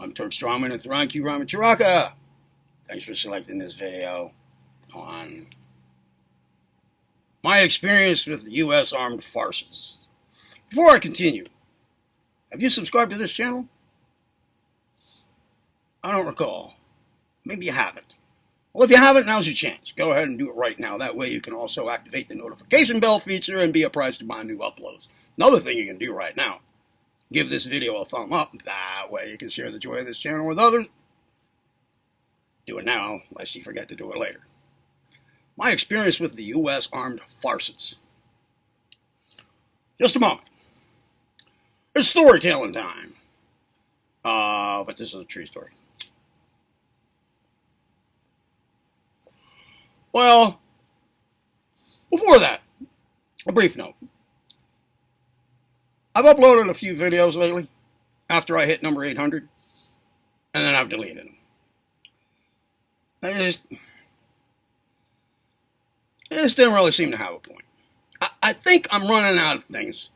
I'm Turkstrongman at r.i.p. Thanks for selecting this video on my experience with the U.S. armed forces. Before I continue, have you subscribed to this channel? I don't recall. Maybe you haven't. Well, if you haven't, now's your chance. Go ahead and do it right now. That way you can also activate the notification bell feature and be apprised of my new uploads. Another thing you can do right now, give this video a thumb up. That way you can share the joy of this channel with others. Do it now, lest you forget to do it later. My experience with the U.S. armed forces. Just a moment. It's storytelling time. But this is a true story. Well, before that, a brief note. I've uploaded a few videos lately after I hit number 800, and then I've deleted them. I just didn't really seem to have a point. I think I'm running out of things.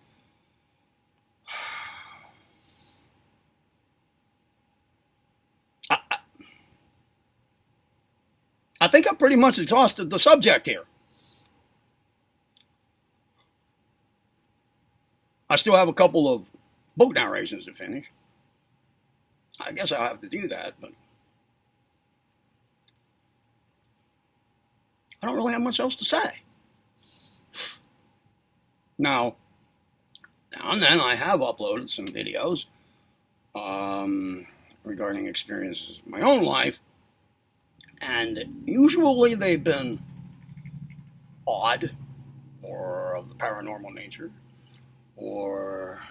I think I pretty much exhausted the subject here. I still have a couple of book narrations to finish. I guess I'll have to do that, but I don't really have much else to say. Now and then I have uploaded some videos regarding experiences in my own life, and usually they've been odd or of the paranormal nature or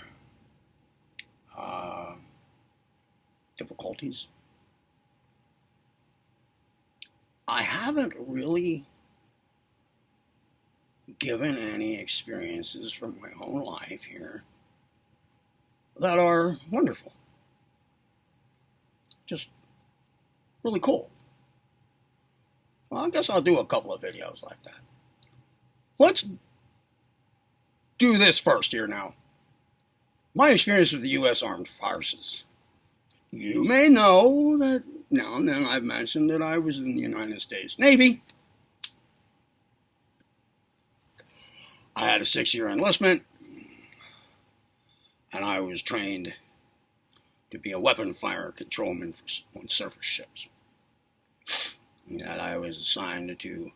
difficulties. I haven't really given any experiences from my own life here that are wonderful. Just really cool. Well, I guess I'll do a couple of videos like that. Let's do this first here now. My experience with the U.S. Armed Forces. You may know that now and then I've mentioned that I was in the United States Navy. I had a 6-year enlistment, and I was trained to be a weapon fire controlman on surface ships. And I was assigned to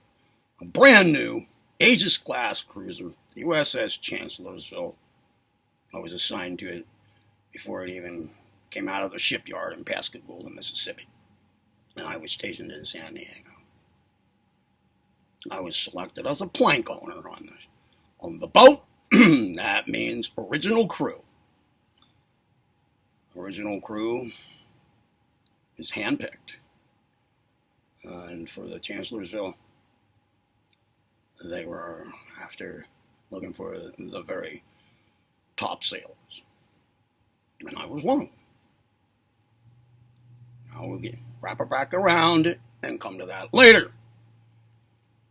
a brand new Aegis-class cruiser, the USS Chancellorsville. I was assigned to it before it even came out of the shipyard in Pascagoula, Mississippi. And I was stationed in San Diego. I was selected as a plank owner on the boat. That means original crew. Original crew is handpicked. And for the Chancellorsville, they were after looking for the very top sailors. And I was one of them. Now we'll wrap it back around and come to that later.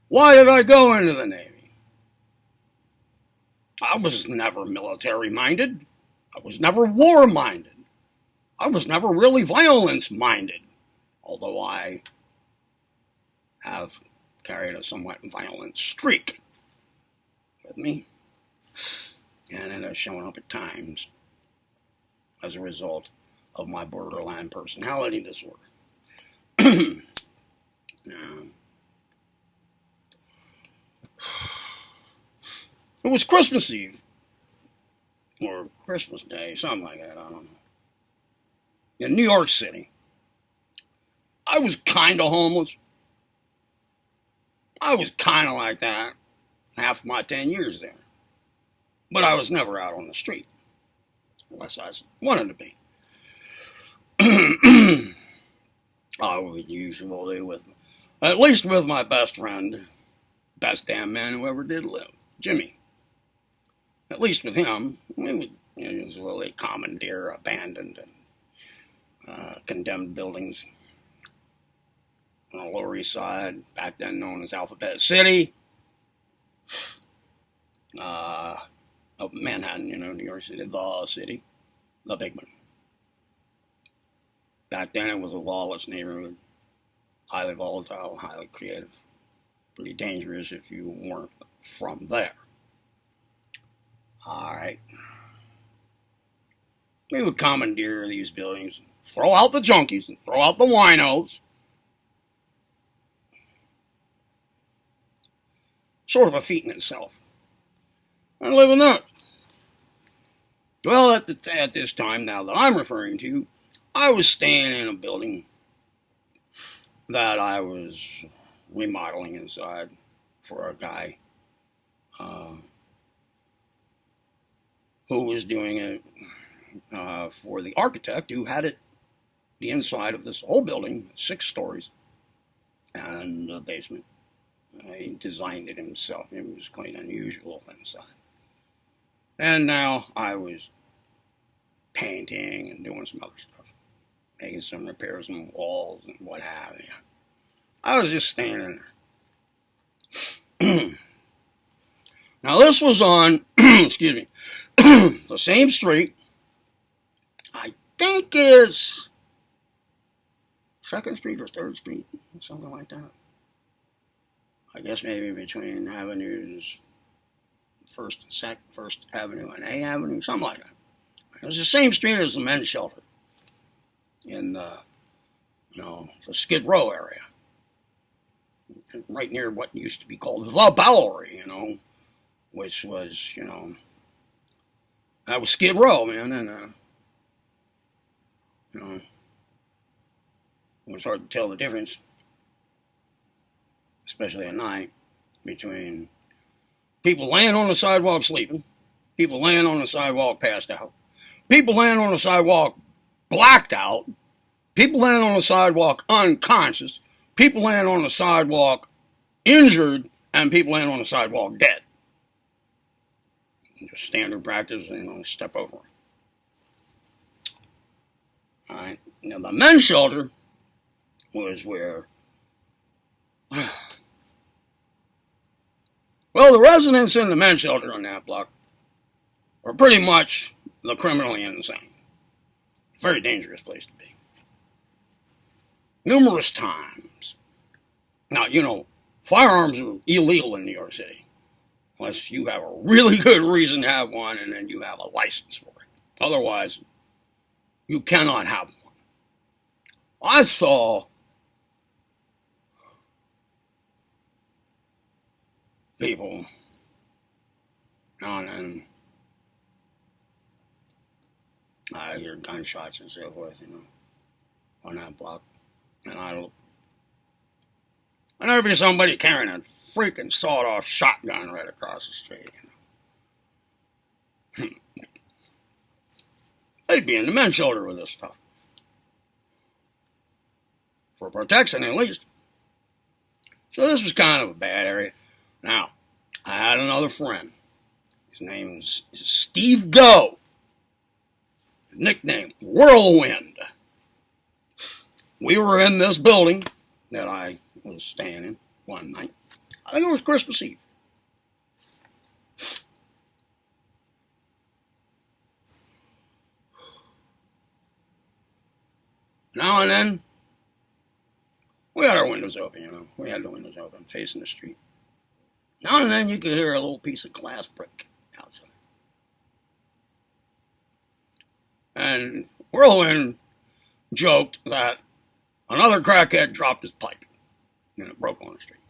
Why did I go into the Navy? I was never military-minded. I was never war-minded. I was never really violence-minded, although I have carried a somewhat violent streak with me, and it has shown up at times as a result of my borderline personality disorder. It was Christmas Eve, or Christmas Day, something like that, I don't know, in New York City. I was kind of homeless. I was kind of like that half my 10 years there. But I was never out on the street, unless I wanted to be. I was usually at least with my best friend, best damn man who ever did live, Jimmy. At least with him, we would usually commandeer abandoned and condemned buildings on the Lower East Side, back then known as Alphabet City, of Manhattan, New York City, the city, the big one. Back then it was a lawless neighborhood, highly volatile, highly creative, pretty dangerous if you weren't from there. All right. We would commandeer these buildings, throw out the junkies, and throw out the winos. Sort of a feat in itself. And live in that. Well, at this time now that I'm referring to, I was staying in a building that I was remodeling inside for a guy who was doing it for the architect who had it, the inside of this whole building, 6 stories, and a basement. He designed it himself. It was quite unusual inside. And now I was painting and doing some other stuff, making some repairs on walls and what have you. I was just standing there. Now this was on, excuse me, the same street. I think it's 2nd Street or 3rd Street, something like that. I guess maybe between avenues, First Avenue and A Avenue, something like that. It was the same street as the men's shelter in the Skid Row area, right near what used to be called the Bowery, which was, that was Skid Row, man, and it was hard to tell the difference, especially at night, between people laying on the sidewalk sleeping, people laying on the sidewalk passed out, people laying on the sidewalk blacked out, people laying on the sidewalk unconscious, people laying on the sidewalk injured, and people laying on the sidewalk dead. Just standard practice, step over. All right. Now, the men's shelter was where, well, the residents in the men's shelter on that block were pretty much the criminally insane. Very dangerous place to be. Numerous times. Now, firearms are illegal in New York City, unless you have a really good reason to have one and then you have a license for it. Otherwise, you cannot have one. I saw people now and then, I hear gunshots and so forth, on that block. And I look, and there'd be somebody carrying a freaking sawed-off shotgun right across the street, They'd be in the men's shelter with this stuff. For protection, at least. So this was kind of a bad area. Now, I had another friend. His name is Steve Go. Nickname, Whirlwind. We were in this building that I was staying in one night. I think it was Christmas Eve. Now and then, we had our windows open, We had the windows open, facing the street. Now and then, you could hear a little piece of glass break outside. And Whirlwind joked that another crackhead dropped his pipe, and it broke on the streets.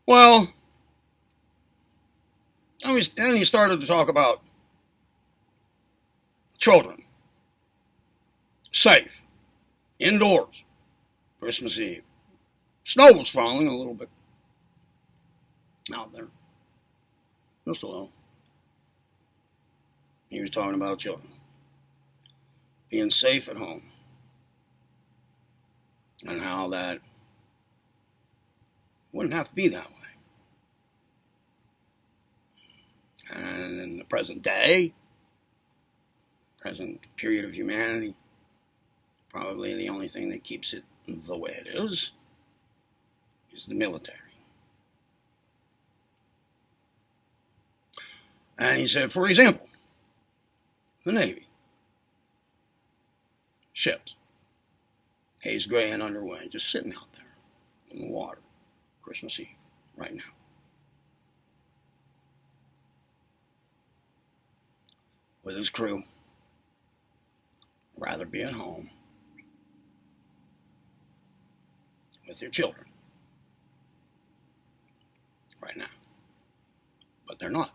Well, then he started to talk about children, safe, indoors, Christmas Eve. Snow was falling a little bit out there, just a little. He was talking about children being safe at home and how that wouldn't have to be that way. And in the present day, present period of humanity, probably the only thing that keeps it the way it is the military. And he said, for example, the Navy. Ships. Haze gray and underway, just sitting out there in the water, Christmas Eve, right now. With his crew. Rather be at home with their children right now. But they're not.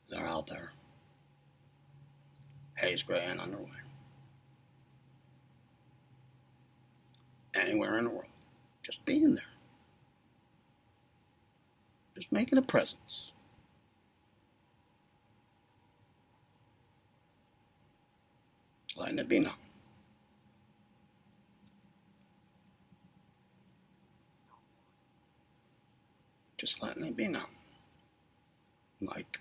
They're out there. Haze gray and underway. Anywhere in the world. Just being there. Just making a presence. Letting it be known. Just letting it be known. Like,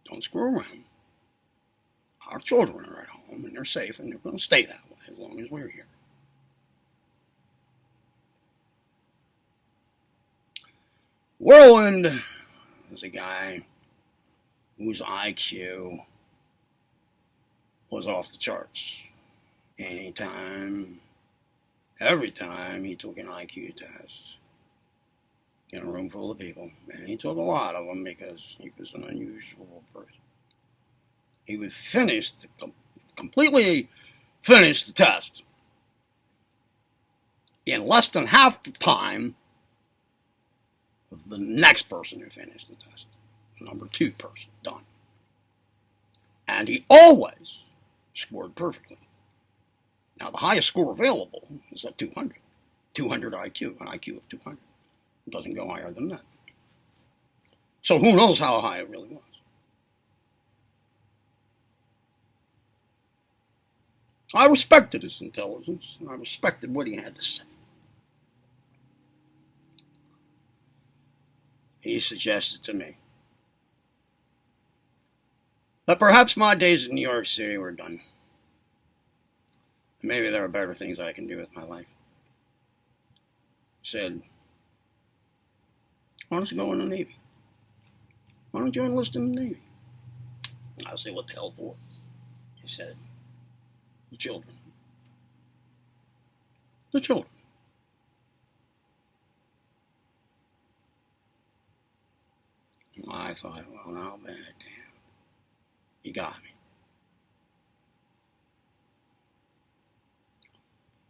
don't screw around. Our children are at home and they're safe and they're going to stay that way as long as we're here. Whirlwind is a guy whose IQ was off the charts. Anytime, every time he took an IQ test in a room full of people, and he took a lot of them because he was an unusual person. He would completely finish the test in less than half the time of the next person who finished the test. The number 2 person, done. And he always scored perfectly. Now, the highest score available is at 200. 200 IQ, an IQ of 200. It doesn't go higher than that. So who knows how high it really was. I respected his intelligence, and I respected what he had to say. He suggested to me that perhaps my days in New York City were done. Maybe there are better things I can do with my life. He said, why don't you go in the Navy? Why don't you enlist in the Navy? I said, what the hell for? He said, the children. The children. I thought, well, now, man, damn. You got me.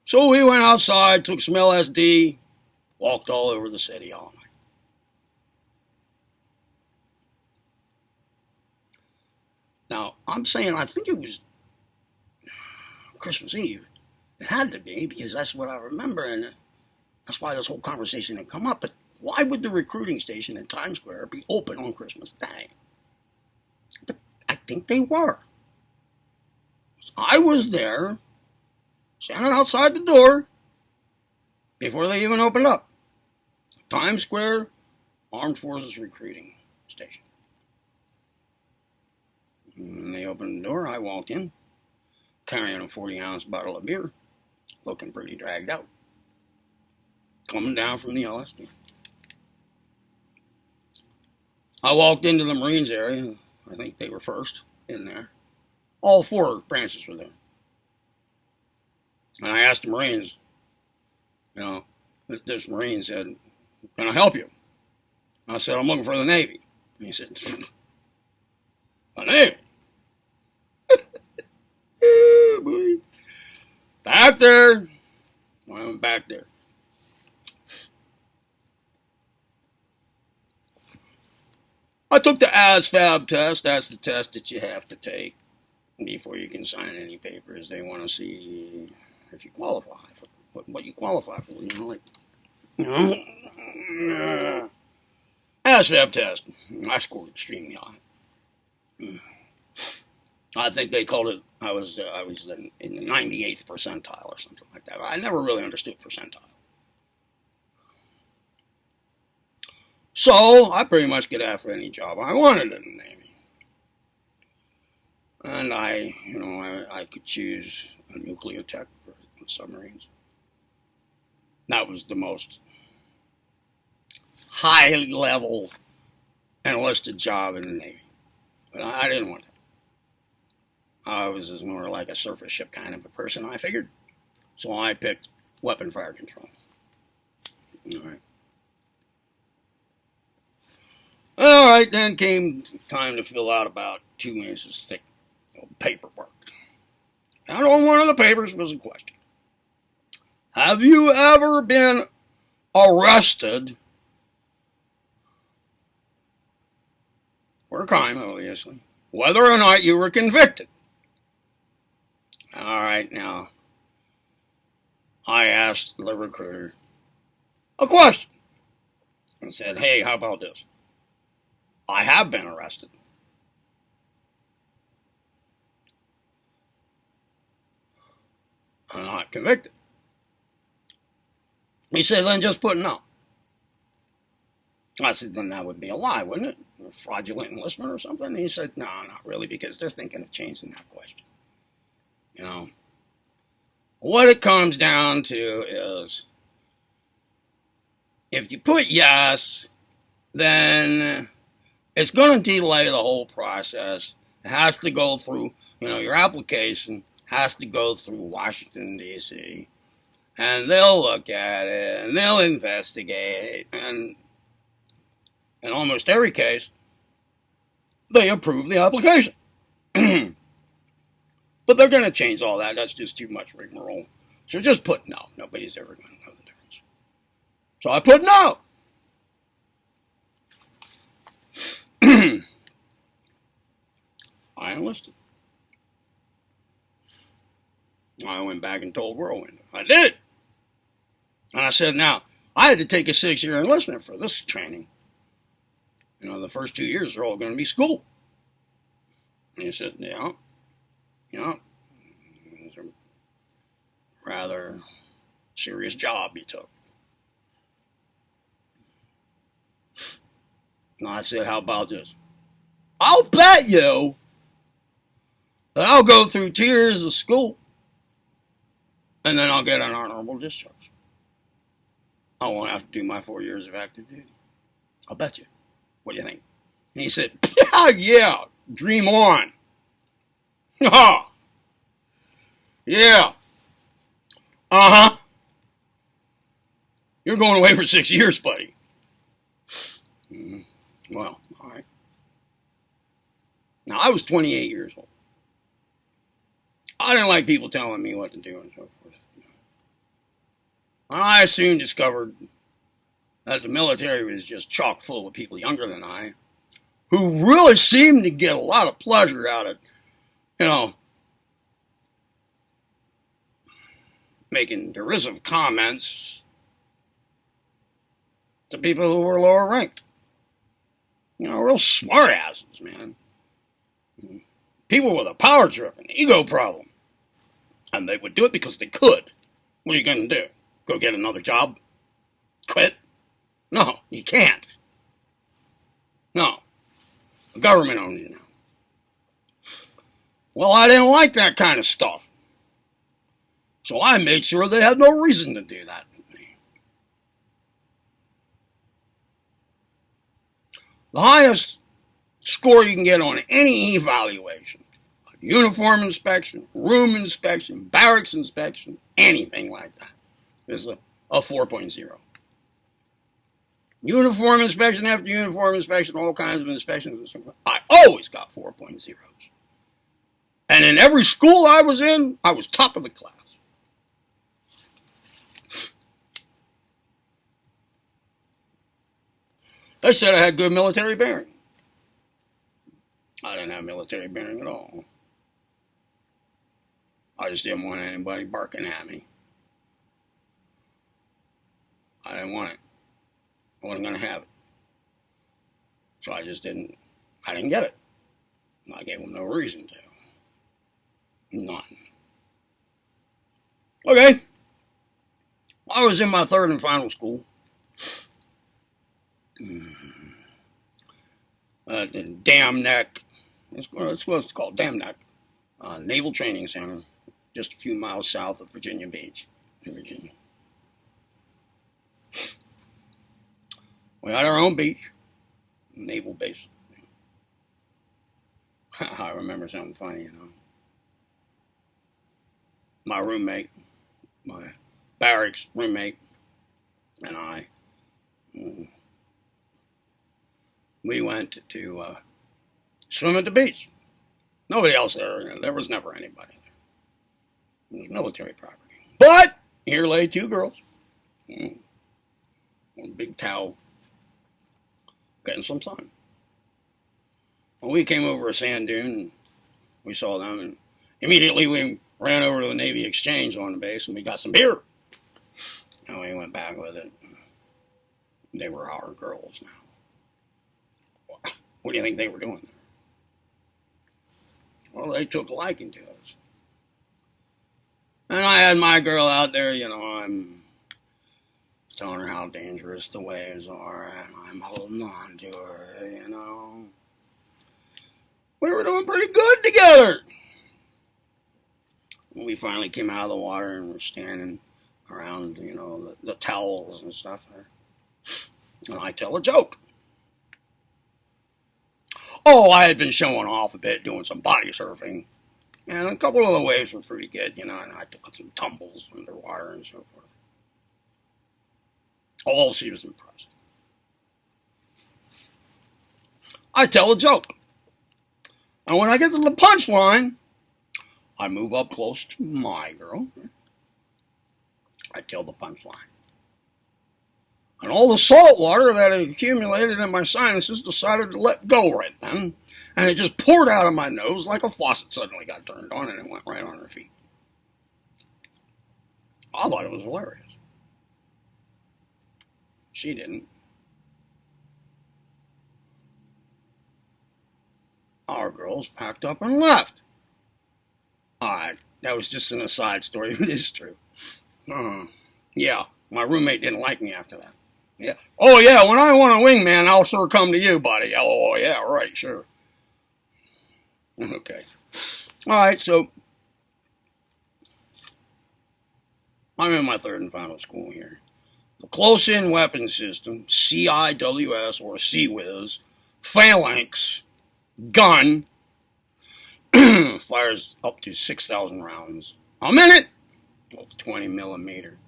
So we went outside, took some LSD, walked all over the city all night. Now, I'm saying I think it was Christmas Eve. It had to be, because that's what I remember, and that's why this whole conversation had come up. But why would the recruiting station in Times Square be open on Christmas Day? But I think they were. I was there, standing outside the door, before they even opened up. Times Square Armed Forces Recruiting Station. When they opened the door, I walked in, carrying a 40-ounce bottle of beer, looking pretty dragged out, coming down from the LSD. I walked into the Marines area. I think they were first in there. All 4 branches were there. And I asked the Marines, this Marine said, can I help you? I said, I'm looking for the Navy. And he said, the Navy? Yeah, boy. Back there. I went back there. I took the ASVAB test. That's the test that you have to take before you can sign any papers. They want to see if you qualify for what you qualify for. ASVAB test. I scored extremely high. I think they called it. I was in the 98th percentile or something like that. I never really understood percentile. So I pretty much get after any job I wanted in the Navy. And I could choose a nuclear tech for submarines. That was the most high-level enlisted job in the Navy. But I didn't want that. I was more like a surface ship kind of a person, I figured. So I picked weapon fire control. Alright. Alright, then came time to fill out about 2 inches thick of paperwork. And on one of the papers was a question. Have you ever been arrested for a crime, obviously, whether or not you were convicted? Alright, now, I asked the recruiter a question and said, hey, how about this? I have been arrested. I'm not convicted. He said, then just put no. I said, then that would be a lie, wouldn't it? A fraudulent enlistment or something? And he said, no, not really, because they're thinking of changing that question. You know, what it comes down to is, if you put yes, then it's going to delay the whole process. It has to go through, your application has to go through Washington, D.C., and they'll look at it, and they'll investigate, and in almost every case, they approve the application. But they're going to change all that. That's just too much rigmarole. So just put no. Nobody's ever going to know the difference. So I put no. I enlisted. I went back and told Whirlwind. I did it. And I said, now, I had to take a 6-year enlistment for this training. The first 2 years are all going to be school. And he said, yeah. It's a rather serious job you took. And I said, how about this? I'll bet you that I'll go through 2 years of school and then I'll get an honorable discharge. I won't have to do my 4 years of active duty. I'll bet you. What do you think? And he said, yeah, dream on. Oh, yeah. Uh-huh. You're going away for 6 years, buddy. Well, all right. Now, I was 28 years old. I didn't like people telling me what to do and so forth. I soon discovered that the military was just chock full of people younger than I who really seemed to get a lot of pleasure out of, making derisive comments to people who were lower ranked. Real smart asses, man. People with a power trip, an ego problem. And they would do it because they could. What are you going to do? Go get another job? Quit? No, you can't. No. The government owns you now. Well, I didn't like that kind of stuff. So I made sure they had no reason to do that with me. The highest score you can get on any evaluation, uniform inspection, room inspection, barracks inspection, anything like that, is a 4.0. Uniform inspection after uniform inspection, all kinds of inspections. I always got 4.0s. And in every school I was in, I was top of the class. They said I had good military bearing. I didn't have military bearing at all. I just didn't want anybody barking at me. I didn't want it. I wasn't going to have it. So I didn't get it. And I gave them no reason to. None. Okay. I was in my third and final school. Dam Neck. That's what it's called, Dam Neck. Naval Training Center. Just a few miles south of Virginia Beach, in Virginia. We had our own beach, naval base. I remember something funny, my roommate, my barracks roommate, and I, we went to swim at the beach. Nobody else there. There was never anybody there. It was military property. But here lay two girls. One big towel. Getting some sun. Well, we came over a sand dune and we saw them, and immediately we ran over to the Navy Exchange on the base and we got some beer. And we went back with it. They were our girls now. What do you think they were doing there? Well, they took a liking to us. And I had my girl out there, I'm telling her how dangerous the waves are, and I'm holding on to her, We were doing pretty good together. When we finally came out of the water and were standing around, the towels and stuff there. And I tell a joke. Oh, I had been showing off a bit, doing some body surfing. And a couple of the waves were pretty good, and I took some tumbles underwater and so forth. Oh, she was impressed. I tell a joke. And when I get to the punchline, I move up close to my girl. I tell the punchline. And all the salt water that had accumulated in my sinuses decided to let go right then. And it just poured out of my nose like a faucet suddenly got turned on and it went right on her feet. I thought it was hilarious. She didn't. Our girls packed up and left. That was just an aside story, but it's true. Yeah, my roommate didn't like me after that. Yeah. Oh, yeah, when I want a wingman, I'll sure come to you, buddy. Oh, yeah, right, sure. Okay. All right, so I'm in my third and final school here. The close-in weapon system, CIWS or CWIS, phalanx, gun, fires up to 6,000 rounds a minute of 20 millimeter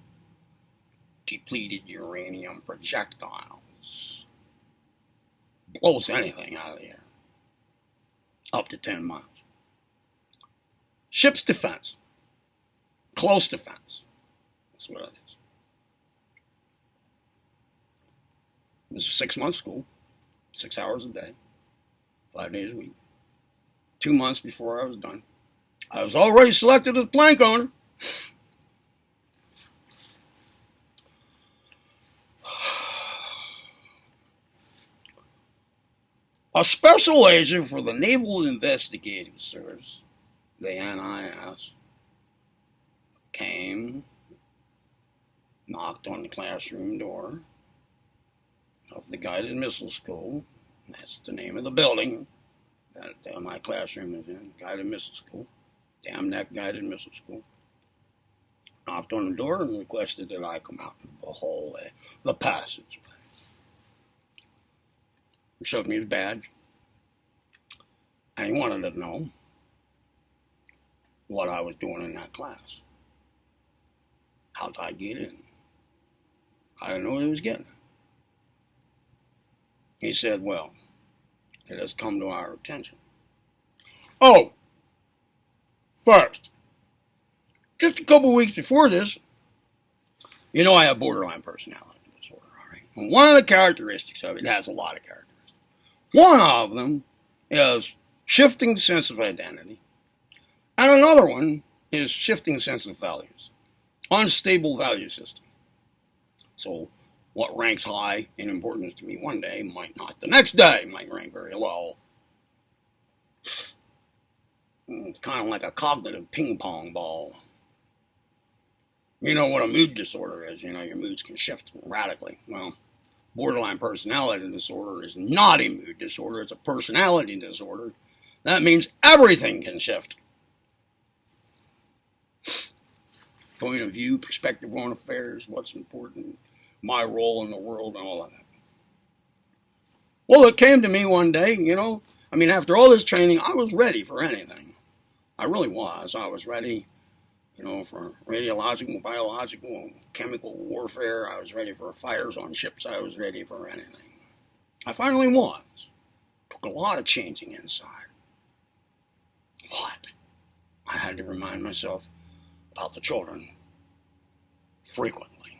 depleted uranium projectiles. Blows anything out of the air. Up to 10 miles. Ship's defense. Close defense. That's what it is. It was a 6-month school. 6 hours a day. 5 days a week. 2 months before I was done. I was already selected as plank owner. A special agent for the Naval Investigating Service, the NIS, came, knocked on the classroom door of the Guided Missile School. That's the name of the building that my classroom is in, Guided Missile School, Dam Neck Guided Missile School. Knocked on the door and requested that I come out into the hallway, the passageway. He showed me his badge, and he wanted to know what I was doing in that class. How'd I get in? I didn't know what he was getting at. He said, well, it has come to our attention. Oh, first, just a couple weeks before this, I have borderline personality disorder, all right? And one of the characteristics of it has a lot of characteristics. One of them is shifting sense of identity, and another one is shifting sense of values. Unstable value system. So what ranks high in importance to me one day might not the next day, might rank very low. It's kind of like a cognitive ping pong ball. You know what a mood disorder is. Your moods can shift radically. Well, borderline personality disorder is not a mood disorder. It's a personality disorder. That means everything can shift. Point of view, perspective on affairs, what's important, my role in the world, and all of that. Well, it came to me one day, after all this training, I was ready for anything. I really was. I was ready for radiological, biological, chemical warfare. I was ready for fires on ships. I was ready for anything. I finally was. Took a lot of changing inside. But I had to remind myself about the children frequently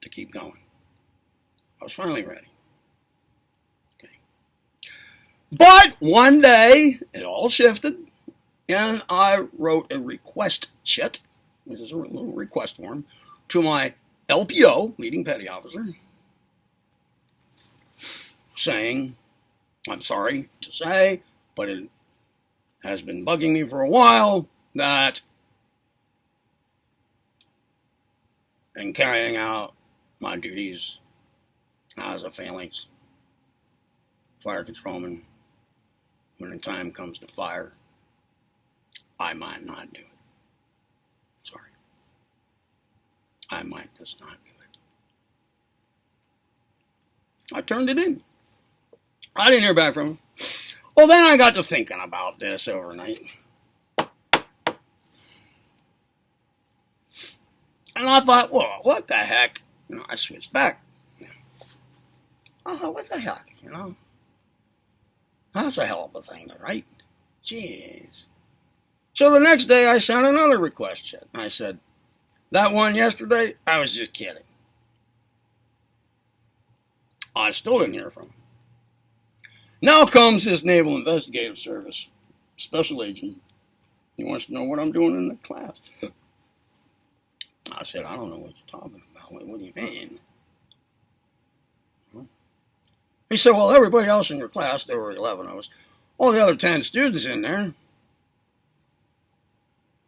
to keep going. I was finally ready. Okay. But one day, it all shifted, and I wrote a request chit, which is a little request form, to my LPO, leading petty officer, saying, I'm sorry to say, but it has been bugging me for a while that in carrying out my duties as a phalanx fire controlman, when the time comes to fire, I might not do it. Sorry. I might just not do it. I turned it in. I didn't hear back from him. Well, then I got to thinking about this overnight. And I thought, well, what the heck? I switched back. I thought, what the heck? That's a hell of a thing to write. Jeez. So the next day I sent another request chat. I said, that one yesterday, I was just kidding. I still didn't hear from him. Now comes his Naval Investigative Service special agent. He wants to know what I'm doing in the class. I said, I don't know what you're talking about. What do you mean? He said, well, everybody else in your class, there were 11 of us, all the other 10 students in there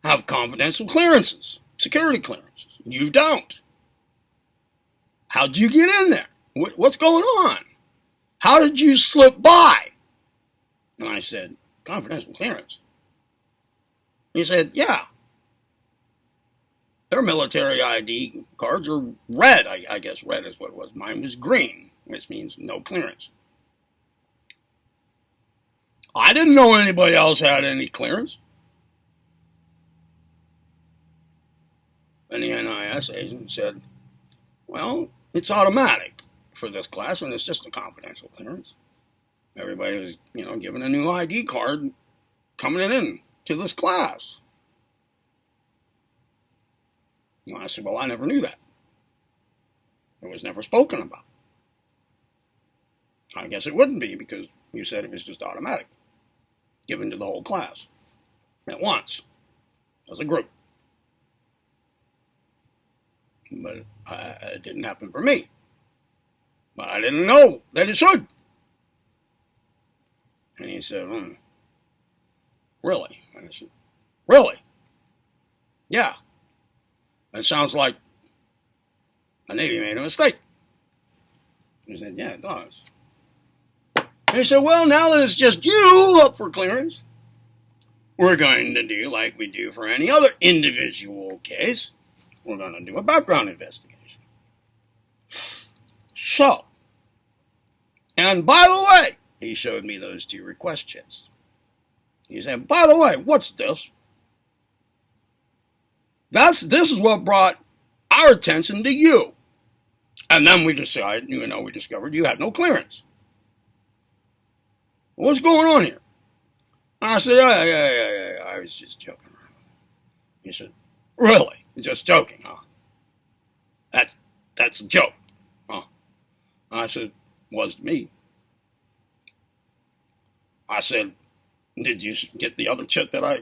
have confidential clearances, security clearances. You don't. How'd you get in there? What's going on? How did you slip by? And I said, confidential clearance. He said, yeah. Their military ID cards are red. I guess red is what it was. Mine was green, which means no clearance. I didn't know anybody else had any clearance. And the NIS agent said, well, it's automatic for this class, and it's just a confidential clearance. Everybody was, given a new ID card coming in to this class. And I said, well, I never knew that. It was never spoken about. I guess it wouldn't be, because you said it was just automatic, given to the whole class at once, as a group. But it didn't happen for me. But I didn't know that it should. And he said, really? And I said, really? Yeah. It sounds like the Navy made a mistake. He said, yeah, it does. And he said, well, now that it's just you up for clearance, we're going to do like we do for any other individual case. We're going to do a background investigation. So, and by the way, he showed me those 2 request chits. He said, by the way, what's this? This is what brought our attention to you. And then we decided, we discovered you had no clearance. What's going on here? And I said, yeah, I was just joking around. He said, really? Just joking, huh? That's a joke, huh? And I said, was to me. I said, did you get the other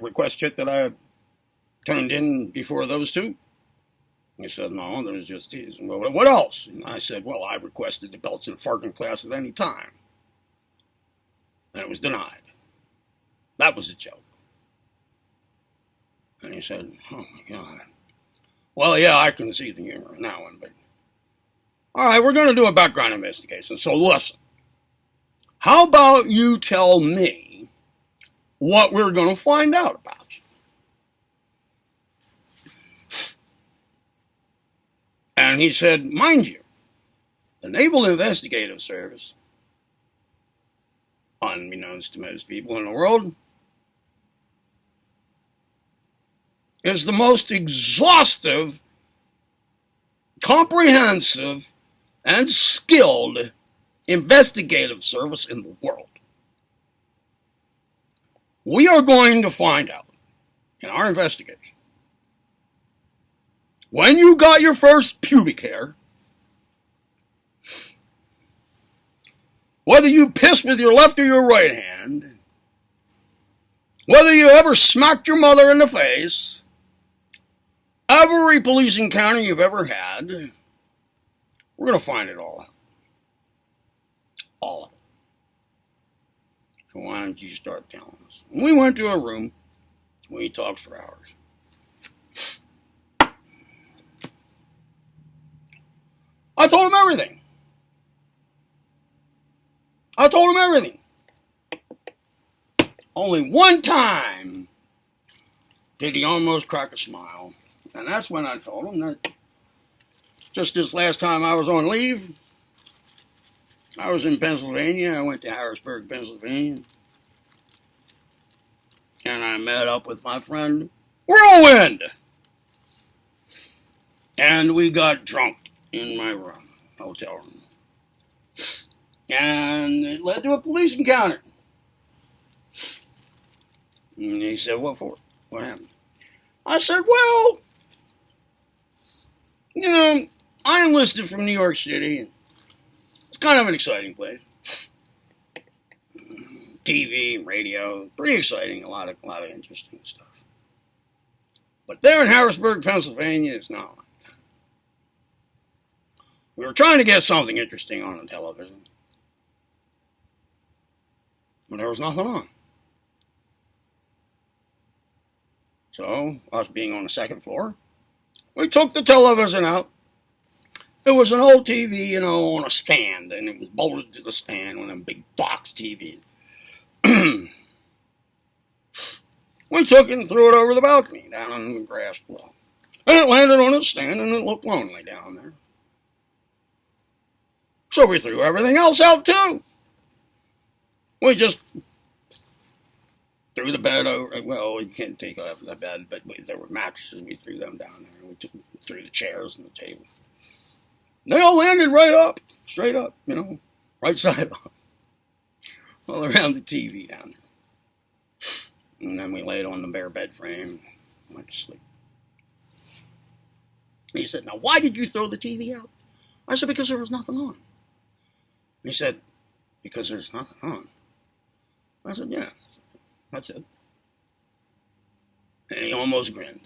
request chit that I turned in before those 2? He said, no, there was just these. Well, what else? And I said, well, I requested the belts and farting class at any time. And it was denied. That was a joke. And he said, oh my God. Well, yeah, I can see the humor in that one, but all right, we're going to do a background investigation. So listen, how about you tell me what we're going to find out about you? And he said, mind you, the Naval Investigative Service, unbeknownst to most people in the world, is the most exhaustive, comprehensive, and skilled investigative service in the world. We are going to find out in our investigation when you got your first pubic hair, whether you pissed with your left or your right hand, whether you ever smacked your mother in the face, every police encounter you've ever had, we're going to find it all out. All of it. So why don't you start telling us? We went to a room. We talked for hours. I told him everything. Only one time did he almost crack a smile. And that's when I told him that just this last time I was on leave, I was in Pennsylvania. I went to Harrisburg, Pennsylvania. And I met up with my friend Whirlwind. And we got drunk in my room, hotel room. And it led to a police encounter. And he said, what for? What happened? I said, well, you know, I enlisted from New York City. It's kind of an exciting place. TV and radio, pretty exciting, a lot of interesting stuff. But there in Harrisburg, Pennsylvania, it's not like that. We were trying to get something interesting on the television, but there was nothing on. So, us being on the second floor, we took the television out. It was an old TV, you know, on a stand, and it was bolted to the stand on a big box TV. We took it and threw it over the balcony down on the grass below. And it landed on its stand, and it looked lonely down there. So we threw everything else out, too. We just threw the bed over. Well, you can't take off the bed, but there were mattresses. We threw them down there. We threw the chairs and the table. They all landed right up, straight up, you know, right side up, all around the TV down there. And then we laid on the bare bed frame and went to sleep. He said, now, why did you throw the TV out? I said, because there was nothing on. He said, because there's nothing on. I said, yeah, that's it. And he almost grinned.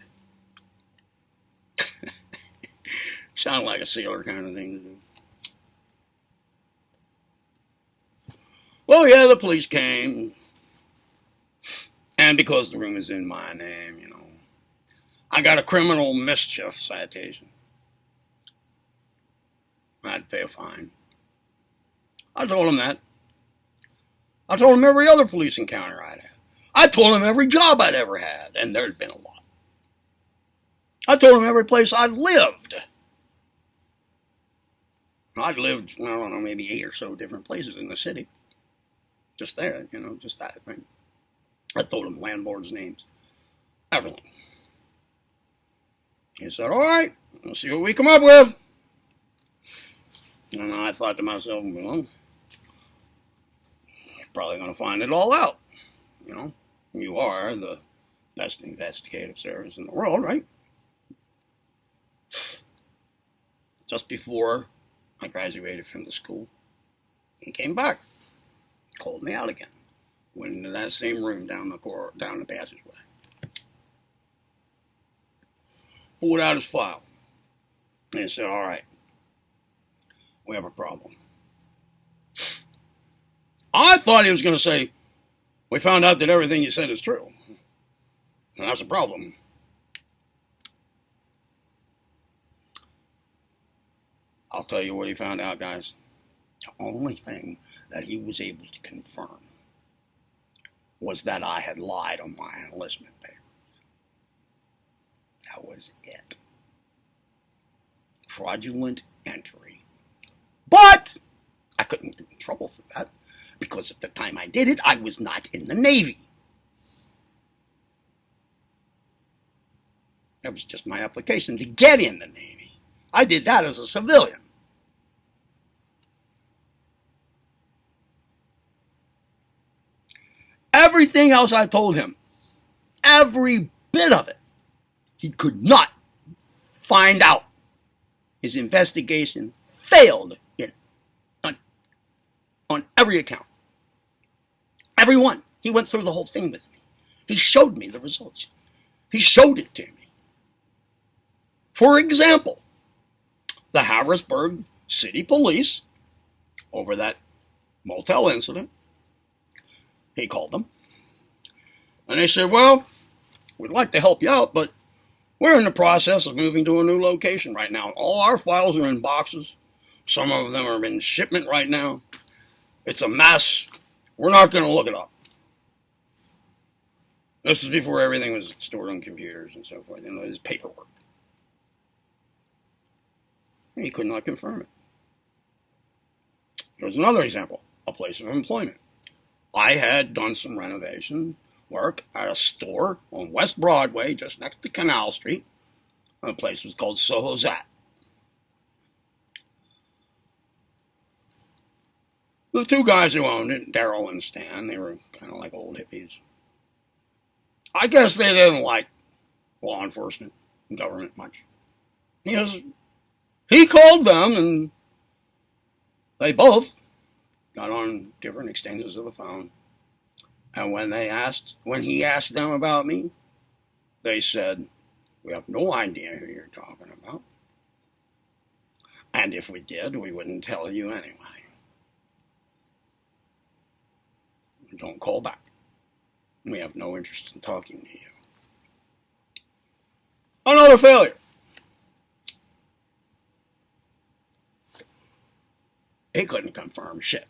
Sounded like a sailor kind of thing to do. Well, yeah, the police came. And because the room is in my name, you know, I got a criminal mischief citation. I had to pay a fine. I told him that. I told him every other police encounter I'd had. I told him every job I'd ever had, and there'd been a lot. I told him every place I'd lived. I'd lived, I don't know, maybe 8 or so different places in the city. Just there, you know, just that, right? I told him landlords' names. Everything. He said, all right, let's see what we come up with. And I thought to myself, well, you're probably going to find it all out. You know, you are the best investigative service in the world, right? Just before I graduated from the school, he came back, called me out again, went into that same room down the passageway, pulled out his file, and he said, all right, we have a problem. I thought he was going to say, we found out that everything you said is true, and that's a problem. I'll tell you what he found out, guys. The only thing that he was able to confirm was that I had lied on my enlistment papers. That was it. Fraudulent entry. But I couldn't get in trouble for that because at the time I did it, I was not in the Navy. That was just my application to get in the Navy. I did that as a civilian. Everything else I told him, every bit of it, he could not find out. His investigation failed on every account. Every one. He went through the whole thing with me. He showed me the results. He showed it to me. For example, the Harrisburg City Police, over that motel incident, he called them. And they said, well, we'd like to help you out, but we're in the process of moving to a new location right now. All our files are in boxes. Some of them are in shipment right now. It's a mess. We're not going to look it up. This is before everything was stored on computers and so forth. And there's paperwork. And he could not confirm it. Here's another example. A place of employment. I had done some renovation work at a store on West Broadway, just next to Canal Street. The place was called Soho's At. The two guys who owned it, Daryl and Stan, they were kind of like old hippies. I guess they didn't like law enforcement and government much. He called them, and they both got on different extensions of the phone. And when he asked them about me, they said, we have no idea who you're talking about. And if we did, we wouldn't tell you anyway. Don't call back. We have no interest in talking to you. Another failure. He couldn't confirm shit.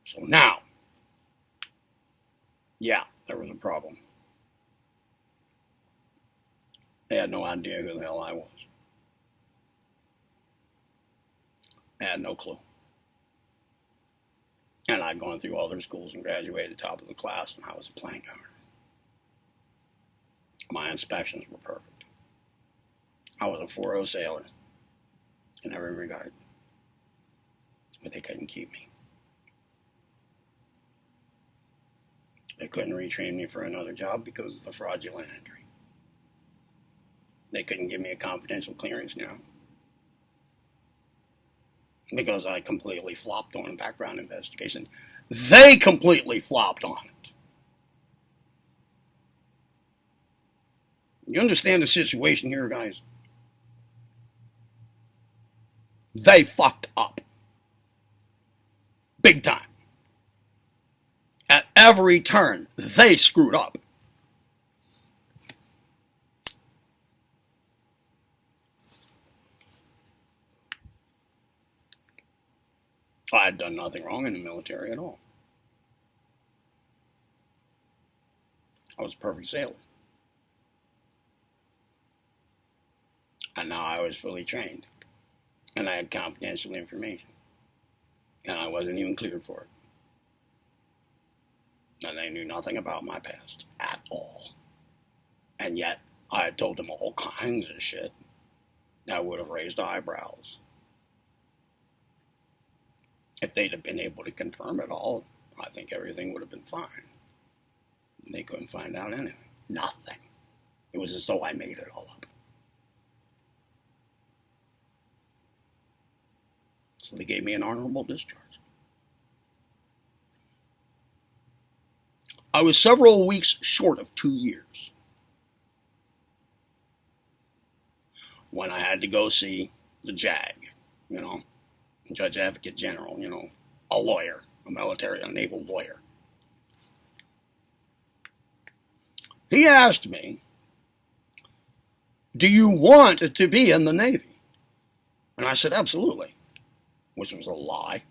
So now, yeah, there was a problem. They had no idea who the hell I was. They had no clue. And I'd gone through all their schools and graduated top of the class, and I was a plank owner. My inspections were perfect. I was a 4.0 sailor in every regard. But they couldn't keep me. They couldn't retrain me for another job because of the fraudulent entry. They couldn't give me a confidential clearance now because I completely flopped on a background investigation. They completely flopped on it. You understand the situation here, guys? They fucked up. Big time. At every turn, they screwed up. I had done nothing wrong in the military at all. I was a perfect sailor. And now I was fully trained. And I had confidential information. And I wasn't even cleared for it. And they knew nothing about my past at all. And yet, I had told them all kinds of shit that would have raised eyebrows. If they'd have been able to confirm it all, I think everything would have been fine. And they couldn't find out anything. Nothing. It was as though I made it all up. So they gave me an honorable discharge. I was several weeks short of 2 years when I had to go see the JAG, Judge Advocate General, a lawyer, a naval lawyer. He asked me, do you want to be in the Navy? And I said, absolutely, which was a lie.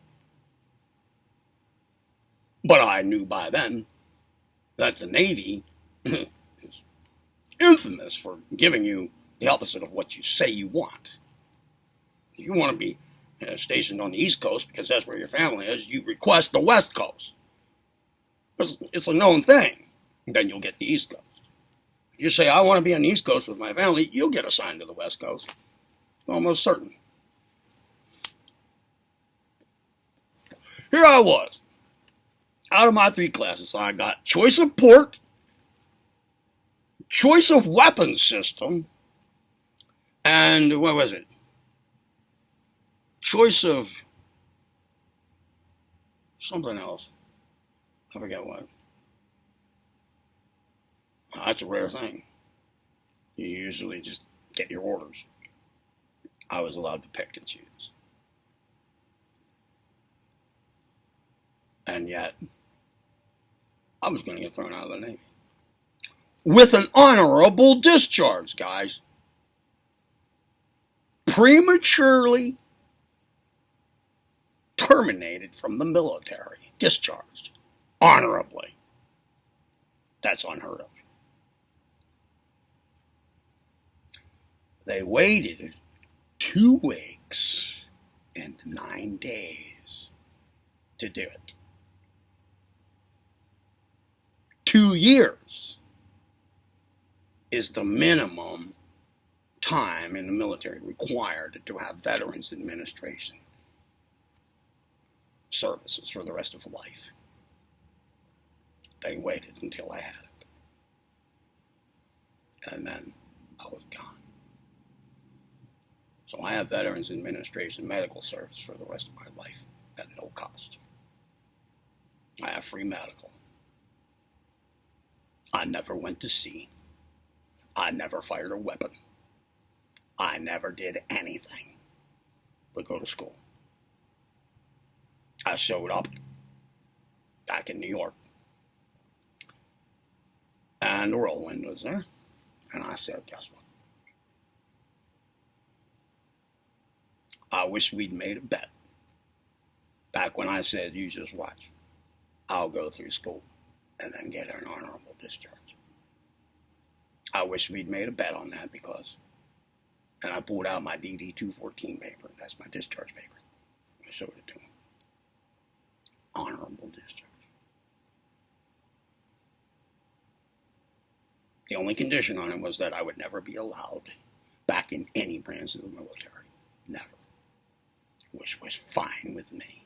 But I knew by then that the Navy is infamous for giving you the opposite of what you say you want. If you want to be stationed on the East Coast because that's where your family is, you request the West Coast. It's a known thing. Then you'll get the East Coast. You say, I want to be on the East Coast with my family, you'll get assigned to the West Coast. Almost certain. Here I was. Out of my 3 classes, I got choice of port, choice of weapons system, and what was it? Choice of something else. I forget what. That's a rare thing. You usually just get your orders. I was allowed to pick and choose. And yet, I was going to get thrown out of the Navy. With an honorable discharge, guys. Prematurely terminated from the military. Discharged. Honorably. That's unheard of. They waited 2 weeks and 9 days to do it. 2 years is the minimum time in the military required to have Veterans Administration services for the rest of life. They waited until I had it. And then I was gone. So I have Veterans Administration medical service for the rest of my life at no cost. I have free medical. I never went to sea. I never fired a weapon. I never did anything but go to school. I showed up back in New York. And the whirlwind was there. And I said, guess what? I wish we'd made a bet. Back when I said, you just watch. I'll go through school and then get an honorable discharge. I wish we'd made a bet on that because, and I pulled out my DD 214 paper. That's my discharge paper. I showed it to him. Honorable discharge. The only condition on it was that I would never be allowed back in any branch of the military. Never. Which was fine with me.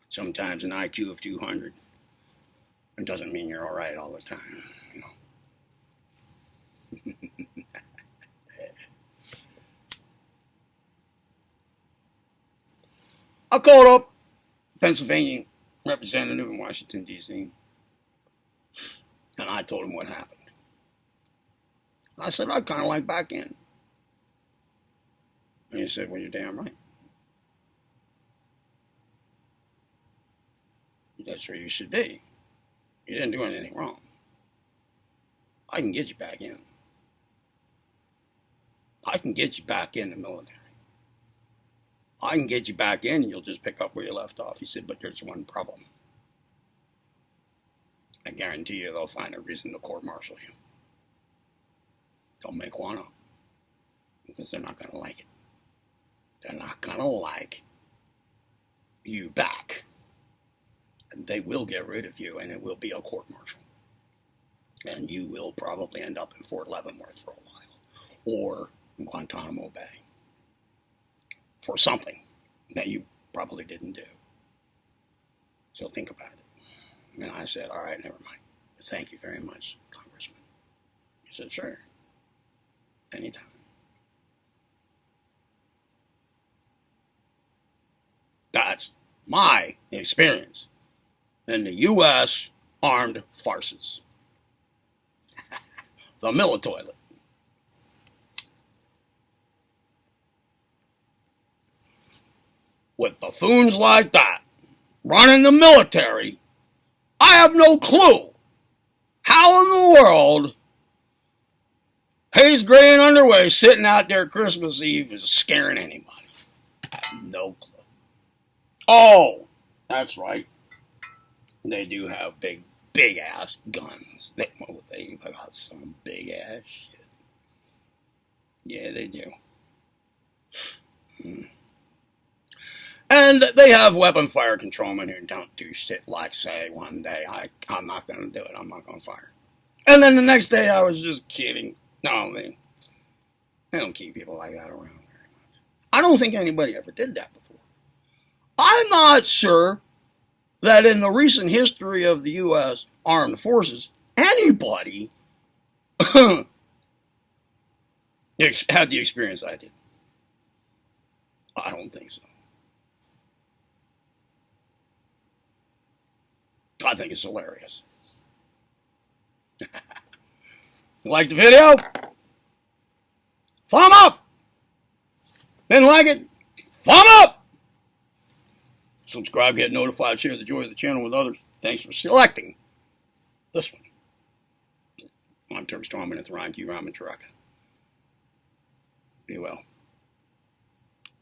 Sometimes an IQ of 200, it doesn't mean you're all right all the time, you know. I called up Pennsylvania representative in Washington, D.C., and I told him what happened. I said, I'd kind of like back in. And he said, well, you're damn right. That's where you should be. You didn't do anything wrong. I can get you back in. I can get you back in the military. I can get you back in and you'll just pick up where you left off. He said, but there's one problem. I guarantee you they'll find a reason to court-martial you. They'll make one up. Because they're not going to like it. They're not going to like you back. And they will get rid of you, and it will be a court-martial. And you will probably end up in Fort Leavenworth for a while. Or in Guantanamo Bay. For something that you probably didn't do. So think about it. And I said, all right, never mind. Thank you very much, Congressman. He said, sure. Anytime. That's my experience in the U.S. armed farces. The military. With buffoons like that running the military, I have no clue how in the world Hayes Gray and Underway sitting out there Christmas Eve is scaring anybody. I have no clue. Oh, that's right. They do have big ass guns. They've got some big ass shit. Yeah, they do. And they have weapon fire controlmen who don't do shit like say one day, I'm not going to do it, I'm not going to fire. And then the next day I was just kidding. No, I mean, they don't keep people like that around very much. I don't think anybody ever did that before. I'm not sure that in the recent history of the U.S. Armed Forces, anybody had the experience I did. I don't think so. I think it's hilarious. Like the video? Thumb up! Didn't like it? Thumb up! Subscribe, get notified, share the joy of the channel with others. Thanks for selecting this one. I'm Turkstrongman at the r.i.p. Be well.